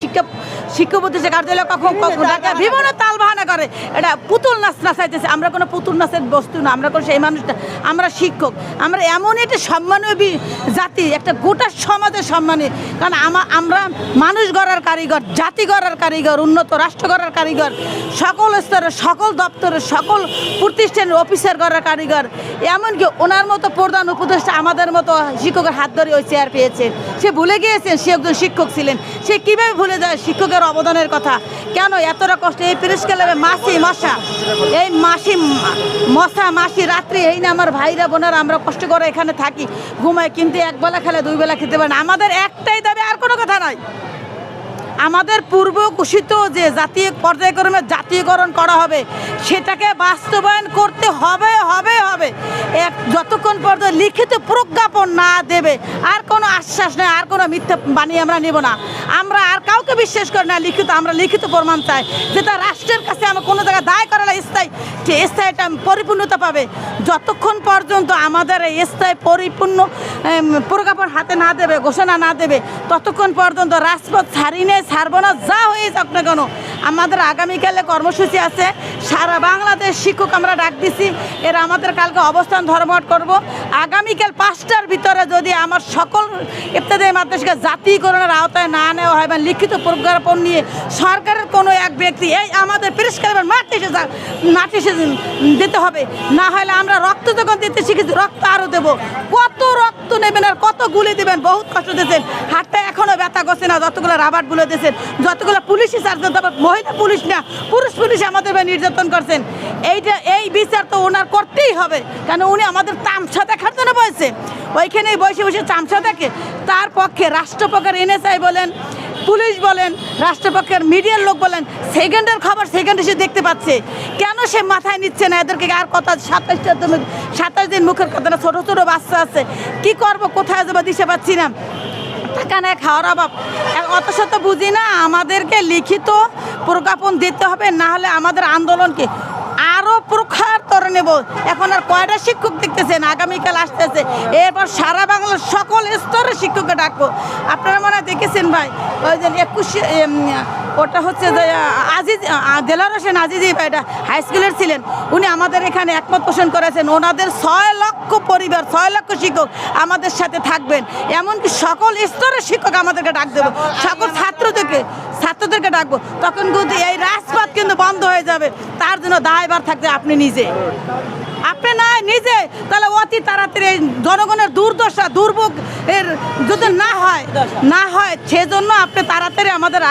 শিক্ষা প্রতিষ্ঠান কার্যালয় কখন বিভিন্ন তাল বাহানা করে। এটা পুতুল নাচ নাচাইতেছে। আমরা কোনো পুতুল নাচের বস্তু না, আমরা কোনো সেই মানুষটা, আমরা শিক্ষক। আমরা এমন একটা সম্মানীয় জাতি, একটা গোটা সমাজের সম্মানী। কারণ আমরা মানুষ গড়ার কারিগর, জাতি গড়ার কারিগর, উন্নত রাষ্ট্র গড়ার কারিগর, সকল স্তরের সকল দপ্তরের সকল প্রতিষ্ঠানের অফিসার গড়ার কারিগর। এমনকি ওনার মতো প্রধান উপদেষ্টা আমাদের মতো শিক্ষকের হাত ধরে ওই চেয়ার পেয়েছেন। সে ভুলে গিয়েছেন সে একজন শিক্ষক ছিলেন। সে কীভাবে ভুলে যায় শিক্ষকের অবদানের কথা? কেন এতটা কষ্ট? এই প্রেস ক্লাবে মাসি মশা, এই মাসি মশা মাসি রাত্রি, এই না আমার ভাইরা বোনেরা আমরা কষ্ট করে এখানে থাকি, ঘুমাই, কিন্তু একবেলা খেলে দুই বেলা খেতে পারে না। আমাদের একটাই দাবি, আর কোনো কথা নয়। আমাদের পূর্ব ঘোষিত যে জাতীয় পর্যায়ক্রমে জাতীয়করণ করা হবে, সেটাকে বাস্তবায়ন করতে হবে হবে হবে। যতক্ষণ পর্যন্ত লিখিত প্রজ্ঞাপন না দেবে, আর কোনো আশ্বাস নেই, আর কোনো মিথ্যা বানিয়ে আমরা নেব না। আমরা আর কাউকে বিশ্বাস করি না লিখিত, আমরা লিখিত প্রমাণ চাই, যেটা রাষ্ট্রের কাছে আমরা কোনো জায়গায় দায় করা স্থায়ীটা পরিপূর্ণতা পাবে। যতক্ষণ পর্যন্ত আমাদের এই স্থায়ী পরিপূর্ণ প্রজ্ঞাপন হাতে না দেবে, ঘোষণা না দেবে, ততক্ষণ পর্যন্ত রাজপথ ছাড়বো না, যা হয়ে যাক না কেন। আমাদের আগামীকালে কর্মসূচি আছে, সারা বাংলাদেশ শিক্ষক আমরা ডাক দিছি। এরা আমাদের কালকে অবস্থান ধর্মঘট করব। আগামীকাল 5টার ভিতরে যদি আমার সকল ইফতেদায়ী মাদ্রাসাকে জাতীয়করণের আওতায় না নেওয়া হয় বা লিখিত প্রজ্ঞাপন নিয়ে সরকারের কোনো এক ব্যক্তি এই আমাদের প্রেস ক্লাবের মাঠে এসে দিতে হবে। না হলে আমরা রক্ত যখন দিতে শিখেছি, রক্ত আরও দেবো। কত রক্ত নেবেন আর কত গুলি দেবেন? বহুত কষ্ট দিয়েছেন, হাতটা এখনও ব্যথা করছে না। যতগুলো রাবার গুলো দিয়েছেন, যতগুলো পুলিশই সার্জন, তারপর মহিলা পুলিশ না পুরুষ পুলিশ আমাদের নির্যাতন করছেন। এই বিচার তো ওনার করতেই হবে, কারণ উনি আমাদের তামসা দেখার জন্য বসেছে। ওইখানে বসে বসে তামসা দেখে। তার পক্ষে রাষ্ট্রপক্ষের NSI বলেন, পুলিশ বলেন, রাষ্ট্রপক্ষের মিডিয়ার লোক বলেন, সেকেন্ডের খবর সেকেন্ডে সে দেখতে পাচ্ছে। কেন সে মাথায় নিচ্ছে না এদেরকে? আর কথা 27 দিন মুখের কথা না, ছোটো ছোটো বাচ্চা আছে, কি করব, কোথায় যাবো দিশে পাচ্ছি না। টাকা নেয়, খাওয়ার অভাব, অত শত বুঝি না। আমাদেরকে লিখিত প্রজ্ঞাপন দিতে হবে, না হলে আমাদের আন্দোলনকে আরও প্রখার করে নেব। এখন আর কয়টা শিক্ষক দেখতেছেন? আগামীকাল আসতেছে, এরপর সারা বাংলার সকল স্তরের শিক্ষককে ডাকবো। আপনারা মনে হয় দেখেছেন ভাই, ওই যে 21 ওটা হচ্ছে যে দেলাওয়ার হোসেন আজিজি ভাইটা হাই স্কুলের ছিলেন, উনি আমাদের এখানে একমত পোষণ করেছেন। ওনাদের 6 লক্ষ পরিবার, 6 লক্ষ শিক্ষক আমাদের সাথে থাকবেন। এমনকি সকল স্তরের শিক্ষক আমাদেরকে ডাক দেবো, সকল ছাত্রদেরকে ডাকবো। তখন কিন্তু এই রাজপথ কিন্তু বন্ধ হয়ে যাবে। তার জন্য দায়ভার থাকবে আপনি নিজে, তাহলে অতি তাড়াতাড়ি জনগণের দুর্দশা দুর্ভোগ এর যদি না হয় সেজন্য আপনি তাড়াতাড়ি আমাদের